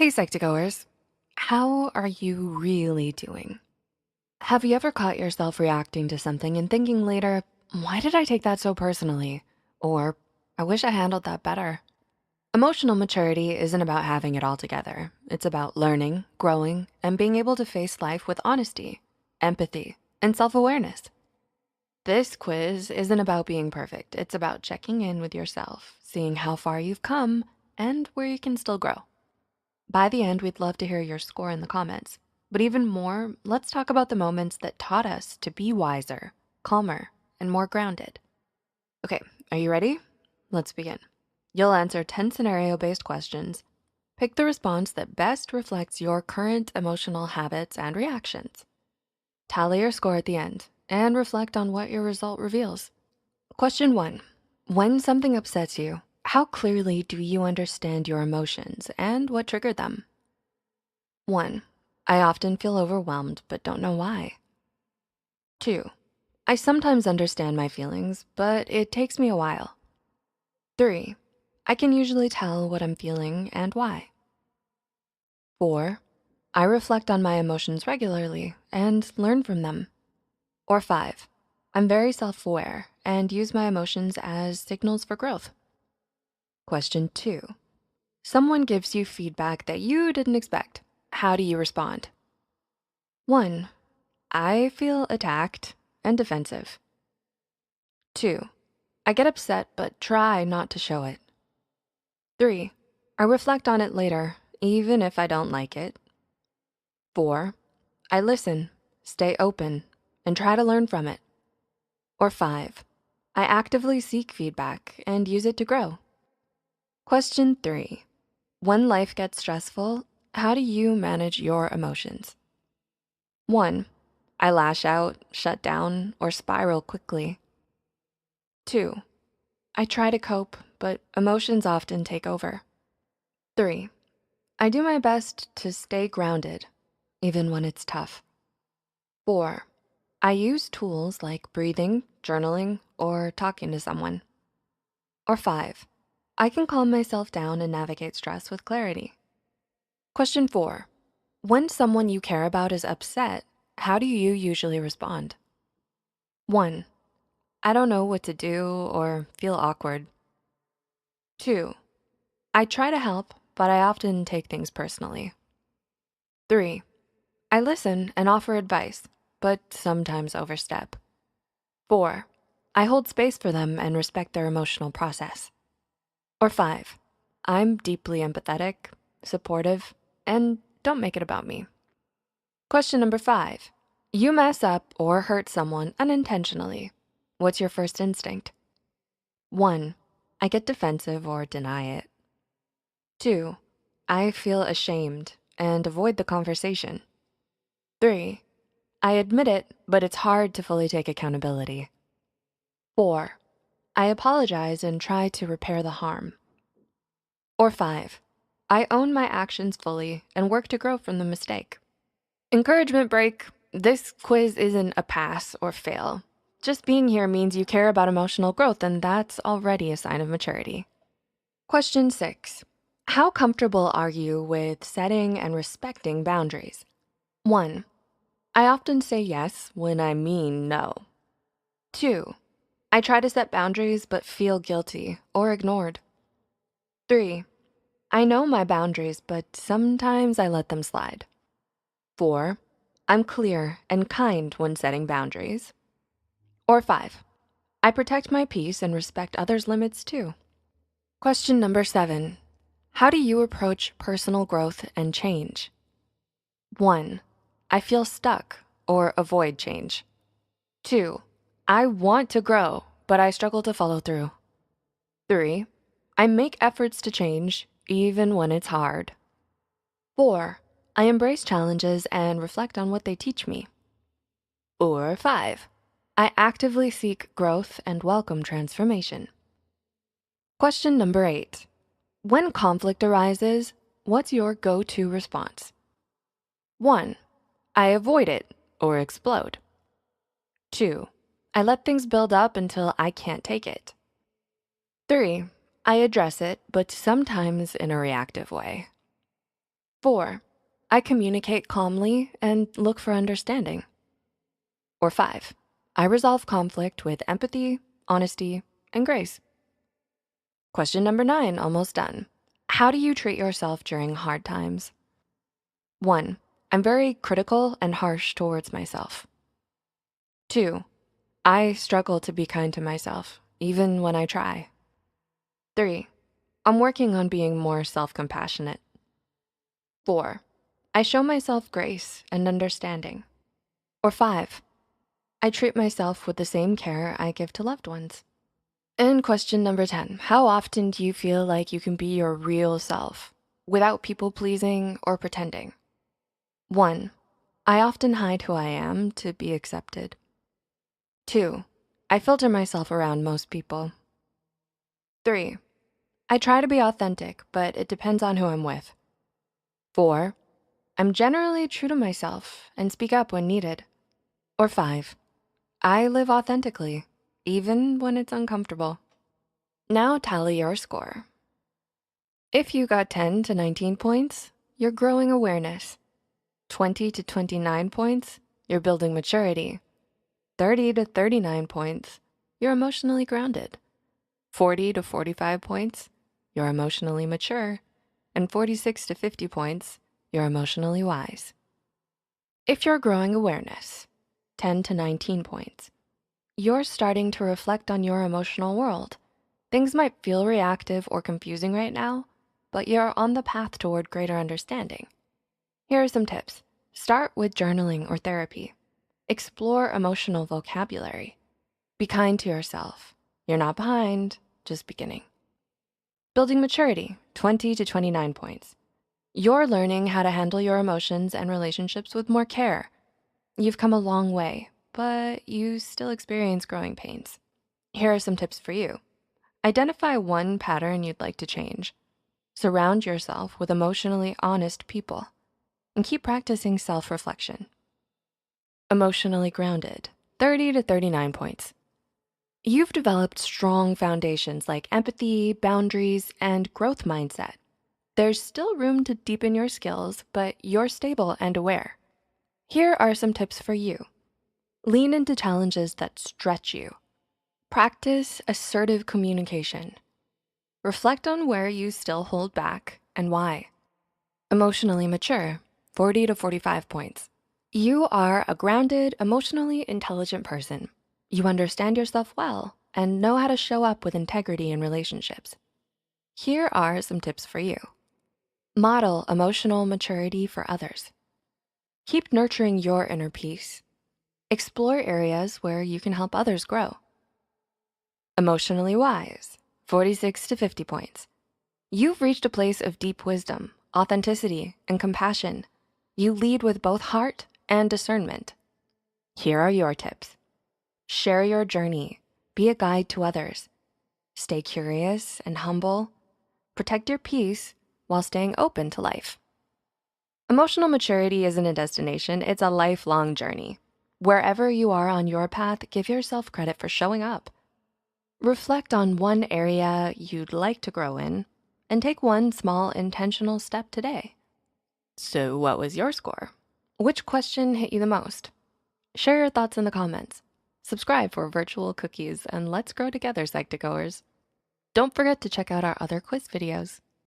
Hey, Psych2Goers. How are you really doing? Have you ever caught yourself reacting to something and thinking later, why did I take that so personally? Or, I wish I handled that better. Emotional maturity isn't about having it all together. It's about learning, growing, and being able to face life with honesty, empathy, and self-awareness. This quiz isn't about being perfect. It's about checking in with yourself, seeing how far you've come, and where you can still grow. By the end, we'd love to hear your score in the comments. But even more, let's talk about the moments that taught us to be wiser, calmer, and more grounded. Okay, are you ready? Let's begin. You'll answer 10 scenario-based questions. Pick the response that best reflects your current emotional habits and reactions. Tally your score at the end and reflect on what your result reveals. Question 1, when something upsets you, how clearly do you understand your emotions and what triggered them? 1, I often feel overwhelmed but don't know why. 2, I sometimes understand my feelings, but it takes me a while. 3, I can usually tell what I'm feeling and why. 4, I reflect on my emotions regularly and learn from them. Or 5, I'm very self-aware and use my emotions as signals for growth. Question 2, someone gives you feedback that you didn't expect. How do you respond? 1, I feel attacked and defensive. 2, I get upset but try not to show it. 3, I reflect on it later, even if I don't like it. 4, I listen, stay open, and try to learn from it. Or 5, I actively seek feedback and use it to grow. Question 3, when life gets stressful, how do you manage your emotions? 1, I lash out, shut down, or spiral quickly. 2, I try to cope, but emotions often take over. 3, I do my best to stay grounded, even when it's tough. 4, I use tools like breathing, journaling, or talking to someone. Or 5, I can calm myself down and navigate stress with clarity. Question 4, when someone you care about is upset, how do you usually respond? 1, I don't know what to do or feel awkward. 2, I try to help, but I often take things personally. 3, I listen and offer advice, but sometimes overstep. 4, I hold space for them and respect their emotional process. Or 5, I'm deeply empathetic, supportive, and don't make it about me. Question number 5, you mess up or hurt someone unintentionally. What's your first instinct? 1, I get defensive or deny it. 2, I feel ashamed and avoid the conversation. 3, I admit it, but it's hard to fully take accountability. 4, I apologize and try to repair the harm. Or 5, I own my actions fully and work to grow from the mistake. Encouragement break. This quiz isn't a pass or fail. Just being here means you care about emotional growth, and that's already a sign of maturity. Question 6, how comfortable are you with setting and respecting boundaries? 1, I often say yes when I mean no. 2, I try to set boundaries but feel guilty or ignored. 3, I know my boundaries, but sometimes I let them slide. 4, I'm clear and kind when setting boundaries. Or 5, I protect my peace and respect others' limits too. Question number 7, how do you approach personal growth and change? 1, I feel stuck or avoid change. 2, I want to grow, but I struggle to follow through. 3, I make efforts to change even when it's hard. 4, I embrace challenges and reflect on what they teach me. Or 5, I actively seek growth and welcome transformation. Question number 8, when conflict arises, what's your go-to response? 1, I avoid it or explode. 2, I let things build up until I can't take it. 3, I address it, but sometimes in a reactive way. 4, I communicate calmly and look for understanding. Or 5, I resolve conflict with empathy, honesty, and grace. Question number 9, almost done. How do you treat yourself during hard times? 1, I'm very critical and harsh towards myself. 2, I struggle to be kind to myself, even when I try. 3, I'm working on being more self-compassionate. 4, I show myself grace and understanding. Or 5, I treat myself with the same care I give to loved ones. And question number 10, how often do you feel like you can be your real self without people pleasing or pretending? 1, I often hide who I am to be accepted. 2, I filter myself around most people. 3, I try to be authentic, but it depends on who I'm with. 4, I'm generally true to myself and speak up when needed. Or 5, I live authentically, even when it's uncomfortable. Now tally your score. If you got 10 to 19 points, you're growing awareness. 20 to 29 points, you're building maturity. 30 to 39 points, you're emotionally grounded. 40 to 45 points, you're emotionally mature. And 46 to 50 points, you're emotionally wise. If you're growing awareness, 10 to 19 points, you're starting to reflect on your emotional world. Things might feel reactive or confusing right now, but you're on the path toward greater understanding. Here are some tips. Start with journaling or therapy. Explore emotional vocabulary. Be kind to yourself. You're not behind, just beginning. Building maturity, 20 to 29 points. You're learning how to handle your emotions and relationships with more care. You've come a long way, but you still experience growing pains. Here are some tips for you. Identify one pattern you'd like to change. Surround yourself with emotionally honest people and keep practicing self-reflection. Emotionally grounded, 30 to 39 points. You've developed strong foundations like empathy, boundaries, and growth mindset. There's still room to deepen your skills, but you're stable and aware. Here are some tips for you. Lean into challenges that stretch you. Practice assertive communication. Reflect on where you still hold back and why. Emotionally mature, 40 to 45 points. You are a grounded, emotionally intelligent person. You understand yourself well and know how to show up with integrity in relationships. Here are some tips for you. Model emotional maturity for others. Keep nurturing your inner peace. Explore areas where you can help others grow. Emotionally wise, 46 to 50 points. You've reached a place of deep wisdom, authenticity, and compassion. You lead with both heart and discernment. Here are your tips. Share your journey. Be a guide to others. Stay curious and humble. Protect your peace while staying open to life. Emotional maturity isn't a destination, it's a lifelong journey. Wherever you are on your path, give yourself credit for showing up. Reflect on one area you'd like to grow in and take one small intentional step today. So what was your score? Which question hit you the most? Share your thoughts in the comments. Subscribe for virtual cookies and let's grow together, Psych2Goers. Don't forget to check out our other quiz videos.